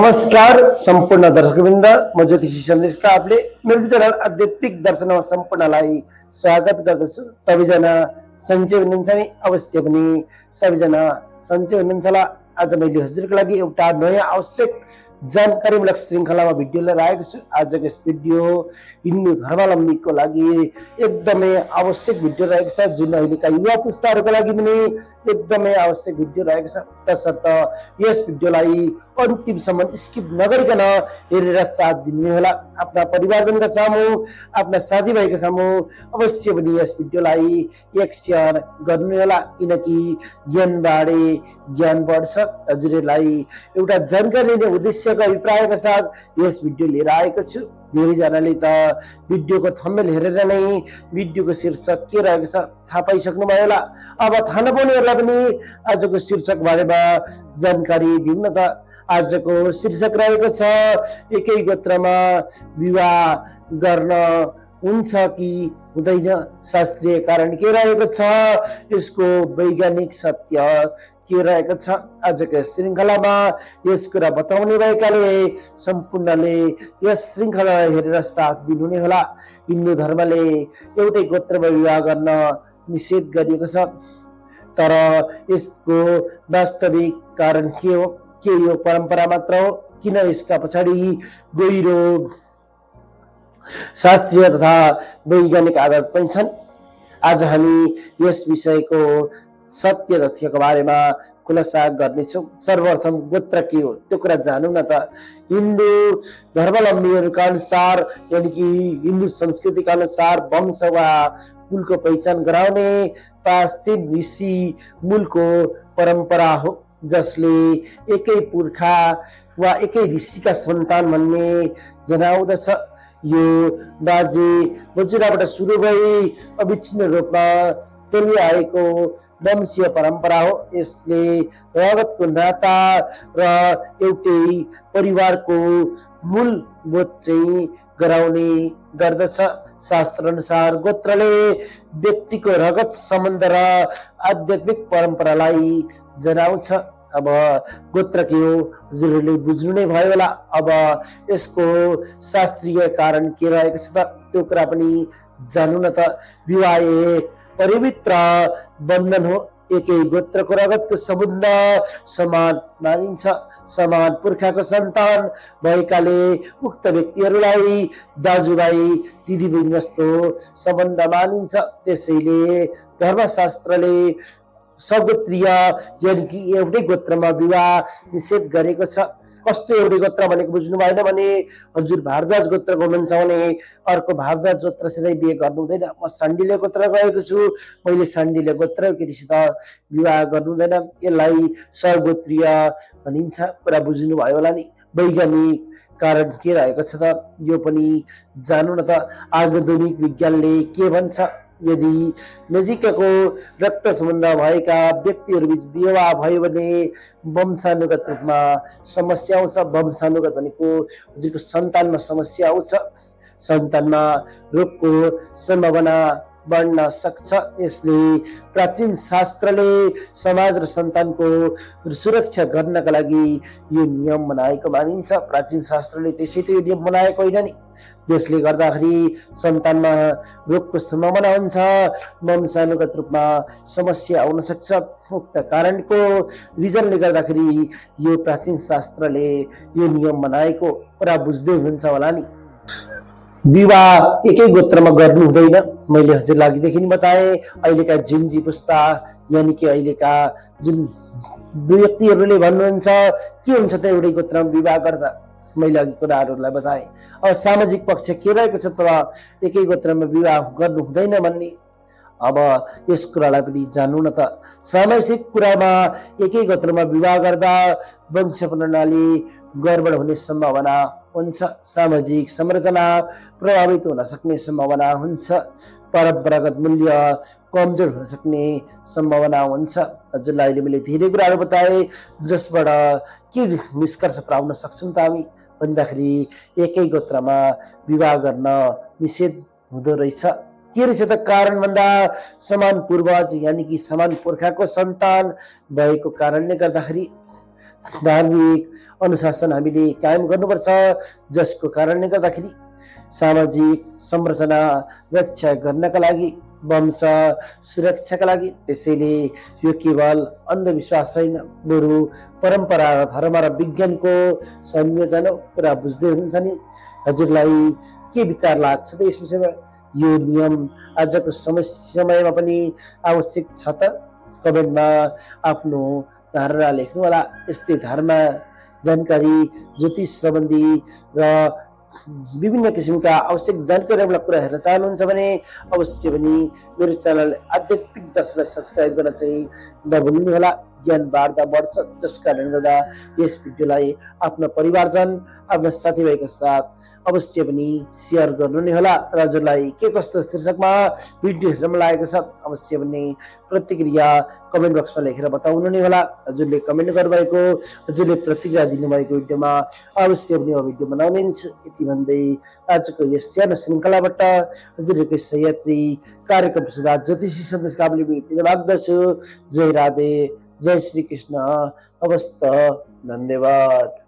नमस्कार संपूर्ण दर्शकवृन्द, म ज्योतिषी सन्देशका आपले मेरो च्यानल आध्यात्मिक दर्शनमा सम्पूर्णलाई स्वागत गर्दछु। सबैजना सन्चै हुनुहुन्छ नि? अवश्य पनि सबैजना सन्चै हुनुहुन्छ होला। आज मैले हजुरको लागि एउटा नयाँ आवश्यक जानकारीमूलक श्रृङ्खलामा भिडियो लिएर आएको छु। आजको यस भिडियो हिन्दू धर्मावलम्बीको लागि एकदमै आवश्यक भिडियो रहेको छ, जुन अहिलेका युवा पुस्ताहरूको लागि पनि एकदमै आवश्यक भिडियो रहेको छ। तसर्थ यस भिडियोलाई अन्तिमसम्म स्किप नगरिकन हेरेर साथ दिनु होला। आफ्ना परिवारजनका सामु, आफ्ना साथीभाइको सामु अवश्य पनि यस भिडियोलाई एक शेयर गर्नु होला, किनकि ज्ञान बाँडे ज्ञान बढ्छ। हजुरलाई एउटा जानकारी दिने उद्देश्यको अभिप्रायका साथ यस भिडियो लिएर आएको छु। धेरैजनाले त भिडियोको थम्बनेल हेरेर नै भिडियोको शीर्षक के रहेको छ थाहा पाइसक्नु भयो होला। अब थाहा नपाउनेहरूलाई पनि आजको शीर्षक बारेमा जानकारी दिउँ न त। आजको शीर्षक रहेको छ, एकै गोत्रमा विवाह गर्न हुन्छ कि हुँदैन, शास्त्रीय कारण के रहेको छ, यसको वैज्ञानिक सत्य के रहेको छ। आजको श्रृङ्खलामा यस कुरा बताउने भएकाले सम्पूर्णले यस श्रृङ्खला हेरेर साथ दिनुहुने होला। हिन्दू धर्मले एउटै गोत्रमा विवाह गर्न निषेध गरिएको छ, तर यसको वास्तविक कारण के हो? के यो परम्परा मात्र हो? किन यसका पछाडि गहिरो शास्त्रीय तथा वैज्ञानिक आधार पनि छन्? आज हामी यस विषयको सत्य तथ्यको बारेमा खुलासा गर्नेछौँ। सर्वप्रथम गोत्र के हो त्यो कुरा जानौँ न त। हिन्दू धर्मावलम्बीहरूका अनुसार, यानि कि हिन्दू संस्कृतिका अनुसार वंश वा कुलको पहिचान गराउने पश्चिम ऋषि मूलको परम्परा हो, जसले एकै पुर्खा वा एकै ऋषिका सन्तान भन्ने जनाउँदछ। यो बाजे बजुराबाट सुरु भई अविच्छिन्न रूपमा चलिआएको वंशीय परम्परा हो। यसले रगतको नाता र एउटै परिवारको मूल बोध चाहिँ गराउने गर्दछ। शास्त्र अनुसार गोत्रले व्यक्तिको रगत सम्बन्ध र आध्यात्मिक परम्परालाई जनाउँछ। अब गोत्र के हो हजुरहरूले बुझ्नु नै भयो होला। अब यसको शास्त्रीय कारण के रहेको छ त त्यो कुरा पनि जान्नु न त। विवाह एक पवित्र बन्धन हो। एकै गोत्रको रगतको सम्बन्ध समान मानिन्छ। समान पुर्खाको सन्तान भएकाले उक्त व्यक्तिहरूलाई दाजुभाइ दिदीबहिनी जस्तो सम्बन्ध मानिन्छ। त्यसैले धर्मशास्त्रले सगोत्रीय यानि कि एउटै गोत्रमा विवाह निषेध गरेको छ। कस्तो एउटै गोत्र भनेको बुझ्नु भएन भने हजुर भारद्वाज गोत्रको हुनुहुन्छ भने अर्को भारद्वाज गोत्रसित बिहे गर्नु हुँदैन। म साण्डिल्य गोत्र गएको छु, मैले साण्डिल्य गोत्र केटीसित विवाह गर्नु हुँदैन। यसलाई सगोत्रीय भनिन्छ। कुरा बुझ्नु भयो होला नि। वैज्ञानिक कारण के रहेको छ त यो पनि जानु न त। आधुनिक विज्ञानले के भन्छ? यदि नजिकको रक्त सम्बन्ध भएका व्यक्तिहरूबीच विवाह भयो भने वंशानुगत रूपमा समस्या आउँछ। वंशानुगत भनेको हजुरको सन्तानमा समस्या आउँछ। सन्तानमा रोगको सम्भावना बढ्न सक्छ। यसले प्राचीन शास्त्रले समाज र सन्तानको सुरक्षा गर्नका लागि यो नियम बनाएको मानिन्छ। प्राचीन शास्त्रले त्यसै त यो नियम बनाएको होइन नि। त्यसले गर्दाखेरि सन्तानमा रोगको सम्भावना हुन्छ, वंशानुगत रूपमा समस्या आउन सक्छ। उक्त कारणको रिजनले गर्दाखेरि यो प्राचीन शास्त्रले यो नियम बनाएको कुरा बुझ्दै हुनुहुन्छ होला नि। विवाह एकै गोत्रमा गर्नु हुँदैन। मैले हजुरलाई अघिदेखि बताएँ, अहिलेका जिन्जी पुस्ता यानि कि अहिलेका जुन व्यक्तिहरूले भन्नुहुन्छ के हुन्छ त एउटै गोत्रमा विवाह गर्दा, मैले अघि कुराहरूलाई बताएँ। अब सामाजिक पक्ष के रहेको छ त एकै गोत्रमा विवाह गर्नु हुँदैन भन्ने। अब यस कुरालाई पनि जान्नु न त। सामाजिक कुरामा एकै गोत्रमा विवाह गर्दा वंश प्रणाली गडबड हुने सम्भावना हुन्छ। सामाजिक संरचना प्रभावित हुन सक्ने सम्भावना हुन्छ। परम्परागत मूल्य कमजोर हुन सक्ने सम्भावना हुन्छ। हजुरलाई अहिले मैले धेरै कुराहरू बताएँ, जसबाट के निष्कर्ष प्राप्त सक्छौँ त हामी भन्दाखेरि एकै गोत्रमा विवाह गर्न निषेध हुँदो रहेछ। के रहेछ त कारण भन्दा समान पूर्वज यानि कि समान पुर्खाको सन्तान भएको कारणले गर्दाखेरि धार्मिक अनुशासन हामीले कायम गर्नुपर्छ, जसको कारणले गर्दाखेरि सामाजिक संरचना रक्षा गर्नका लागि, वंश सुरक्षाका लागि। त्यसैले यो केवल अन्धविश्वास छैन, बरु परम्परा, धर्म र विज्ञानको संयोजन हो। कुरा बुझ्दै हुनुहुन्छ नि? हजुरलाई के विचार लाग्छ त यस विषयमा? यो नियम आजको समयमा पनि आवश्यक छ त? कमेन्टमा आफ्नो धारणा लेख्नु होला। यस्तै धारणा, जानकारी, ज्योतिष सम्बन्धी र विभिन्न किसिमका आवश्यक जानकारीवाला कुरा हेर्न चाहनुहुन्छ भने अवश्य पनि मेरो च्यानल आध्यात्मिक दर्शनलाई सब्सक्राइब गर्न चाहिँ नभुल्नुहोला। ज्ञान वार्ता बढ्छ, जस कारणले गर्दा यस भिडियोलाई आफ्नो परिवारजन, आफ्ना साथीभाइका साथ अवश्य पनि सेयर गर्नु नै होला। र हजुरलाई के कस्तो शीर्षकमा भिडियो हेर्न मन लागेको छ अवश्य पनि प्रतिक्रिया कमेन्ट बक्समा लेखेर बताउनु नै होला। हजुरले कमेन्ट गर्नुभएको, हजुरले प्रतिक्रिया दिनुभएको भिडियोमा अवश्य पनि म भिडियो बनाउने छु। यति भन्दै आजको यस सानो श्रृङ्खलाबाट हजुरहरूको सहयात्री कार्यक्रम सुधा ज्योतिषी सन्देश काबुली बिदा माग्दछु। जय राधे, जय श्री कृष्ण, हवस्त, धन्यवाद।